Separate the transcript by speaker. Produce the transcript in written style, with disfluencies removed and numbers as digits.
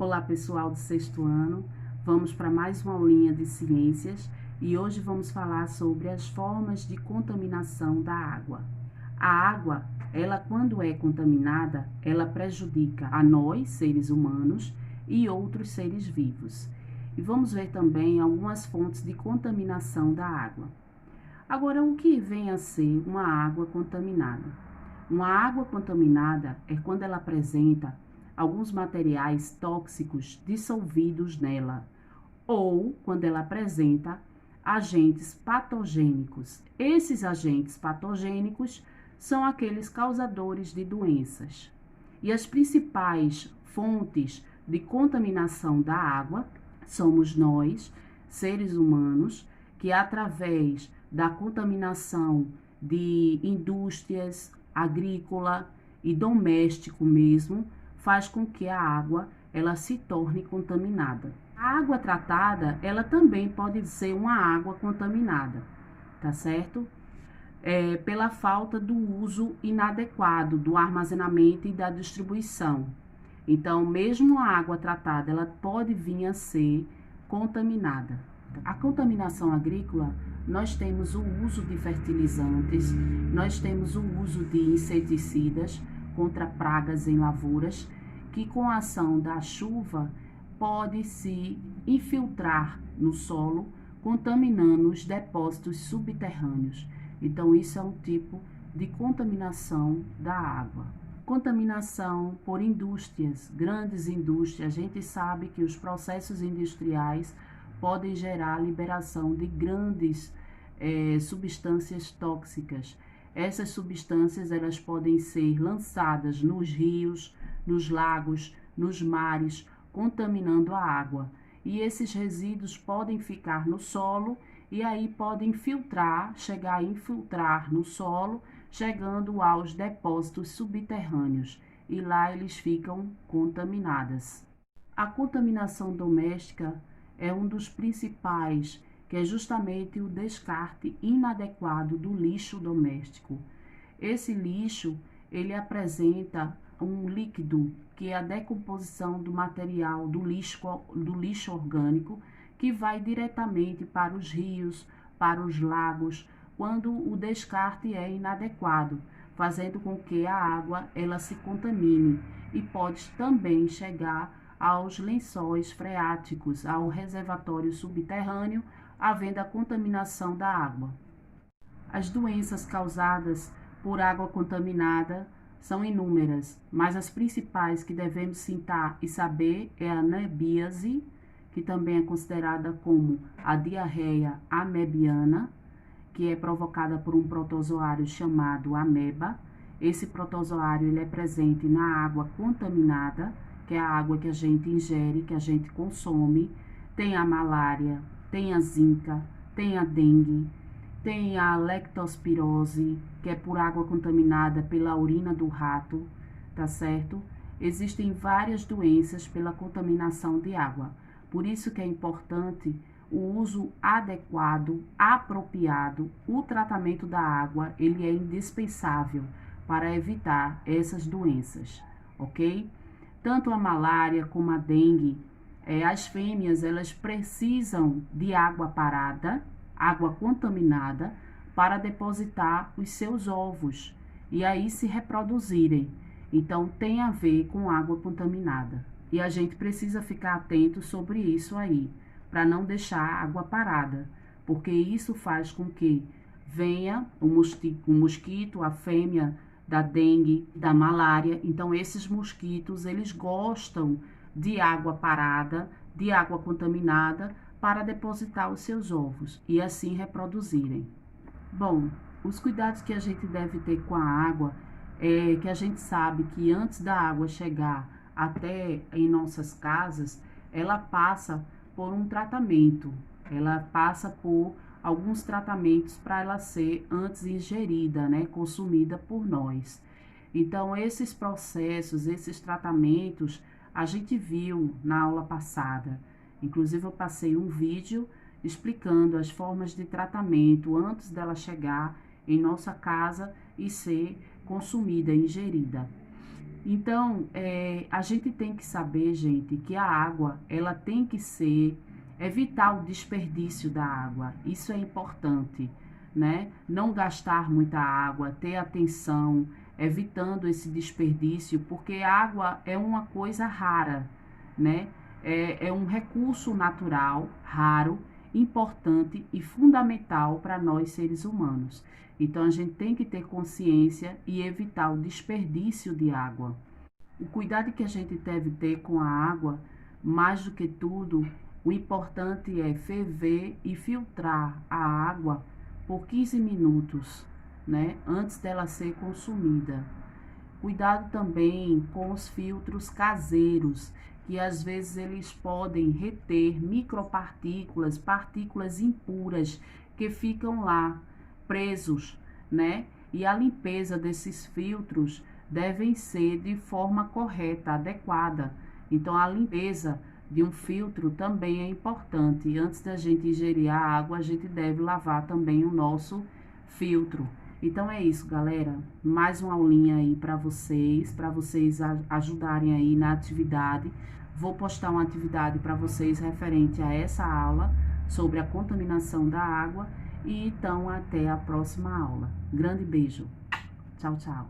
Speaker 1: Olá pessoal do sexto ano, vamos para mais uma aulinha de ciências e hoje vamos falar sobre as formas de contaminação da água. A água, ela quando é contaminada, ela prejudica a nós, seres humanos, e outros seres vivos. E vamos ver também algumas fontes de contaminação da água. Agora, o que vem a ser uma água contaminada? Uma água contaminada é quando ela apresenta alguns materiais tóxicos dissolvidos nela, ou quando ela apresenta agentes patogênicos. Esses agentes patogênicos são aqueles causadores de doenças. E as principais fontes de contaminação da água somos nós, seres humanos, que através da contaminação de indústrias agrícola e doméstico mesmo, faz com que a água ela se torne contaminada. A água tratada, ela também pode ser uma água contaminada, tá certo? Pela falta do uso inadequado do armazenamento e da distribuição. Então, mesmo a água tratada, ela pode vir a ser contaminada. A contaminação agrícola, nós temos o uso de fertilizantes, nós temos o uso de inseticidas contra pragas em lavouras, que com a ação da chuva pode se infiltrar no solo, contaminando os depósitos subterrâneos. Então, isso é um tipo de contaminação da água. Contaminação por indústrias, grandes indústrias. A gente sabe que os processos industriais podem gerar a liberação de grandes substâncias tóxicas. Essas substâncias elas podem ser lançadas nos rios, nos lagos, nos mares, contaminando a água. E esses resíduos podem ficar no solo e aí podem chegar a infiltrar no solo, chegando aos depósitos subterrâneos. E lá eles ficam contaminadas. A contaminação doméstica é um dos principais, que é justamente o descarte inadequado do lixo doméstico. Esse lixo, ele apresenta um líquido, que é a decomposição do material do lixo orgânico, que vai diretamente para os rios, para os lagos, quando o descarte é inadequado, fazendo com que a água ela se contamine e pode também chegar aos lençóis freáticos, ao reservatório subterrâneo, havendo a contaminação da água. As doenças causadas por água contaminada são inúmeras, mas as principais que devemos citar e saber é a anebíase, que também é considerada como a diarreia amebiana, que é provocada por um protozoário chamado ameba. Esse protozoário ele é presente na água contaminada, que é a água que a gente ingere, que a gente consome. Tem a malária, tem a zika, tem a dengue, tem a leptospirose, que é por água contaminada pela urina do rato, tá certo? Existem várias doenças pela contaminação de água. Por isso que é importante o uso adequado, apropriado, o tratamento da água, ele é indispensável para evitar essas doenças, ok? Tanto a malária como a dengue, as fêmeas, elas precisam de água parada, água contaminada, para depositar os seus ovos e aí se reproduzirem. Então, tem a ver com água contaminada. E a gente precisa ficar atento sobre isso aí, para não deixar a água parada, porque isso faz com que venha o mosquito, a fêmea da dengue, da malária. Então, esses mosquitos, eles gostam de água parada, de água contaminada, para depositar os seus ovos e assim reproduzirem. Bom, os cuidados que a gente deve ter com a água é que a gente sabe que antes da água chegar até em nossas casas, ela passa por um tratamento, ela passa por alguns tratamentos para ela ser antes ingerida, né, consumida por nós. Então, esses processos, esses tratamentos, a gente viu na aula passada. Inclusive, eu passei um vídeo explicando as formas de tratamento antes dela chegar em nossa casa e ser consumida, ingerida. Então, a gente tem que saber, gente, que a água, ela tem que evitar o desperdício da água. Isso é importante, né? Não gastar muita água, ter atenção, evitando esse desperdício, porque a água é uma coisa rara, né? É um recurso natural, raro, importante e fundamental para nós seres humanos. Então, a gente tem que ter consciência e evitar o desperdício de água. O cuidado que a gente deve ter com a água, mais do que tudo, o importante é ferver e filtrar a água por 15 minutos, né, antes dela ser consumida. Cuidado também com os filtros caseiros, que às vezes eles podem reter micropartículas, partículas impuras que ficam lá presos, né? E a limpeza desses filtros devem ser de forma correta, adequada. Então a limpeza de um filtro também é importante. Antes da gente ingerir a água, a gente deve lavar também o nosso filtro. Então é isso, galera. Mais uma aulinha aí para vocês ajudarem aí na atividade. Vou postar uma atividade para vocês referente a essa aula sobre a contaminação da água. E então até a próxima aula. Grande beijo. Tchau, tchau.